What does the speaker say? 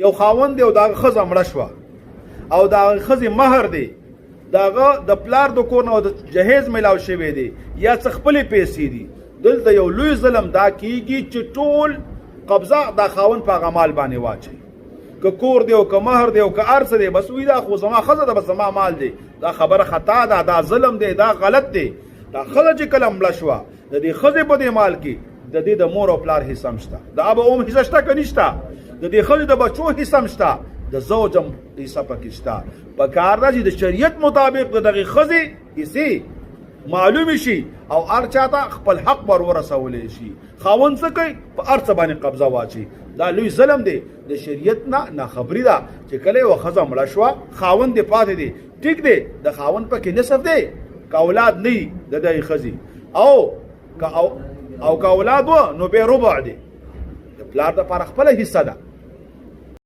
یو خاوند دی او دغه ښځه مړه شوه او د هغې ښځې مهر دی د هغه د پلار د کور نه او د جهیز میلاو شوی دی یا څه خپلې پیسې دي دلته یو لوی ظلم دا کیږي چې ټول قبضه دا خاوند په هغه مال باندې واچوي که کور دی او که مهر دی او که هر څه دی بس وي دا خو زما ښځه ده بس زما مال دی دا خبره خطا ده دا ظلم دی دا غلط دی دا ښځه چې کله مړه شوه د دې ښځې په دې مال کې د دې د مور او پلار حصه هم شته د اب او ام حصه شته که نشته د دې ښځې د بچو حصه هم شته د زوج هم حصه پکې شته په کار ده چې د شریعت مطابق د دغې ښځې حصې معلوم شي او هر چاته خپل حق ور ورسولی شي خاوند څه کوي په هر څه باندې قبضه واچي دا لوی ظلم دی د شریعت نه ناخبري ده چې کله یوه ښځه مړه شوه خاوند دې پاتې دی ټیک دی د خاوند پکې نصف دی که اولاد نه وي د دغې ښځې او که اولاد و نو بیا ربع دی د پلار دپاره خپله حصه ده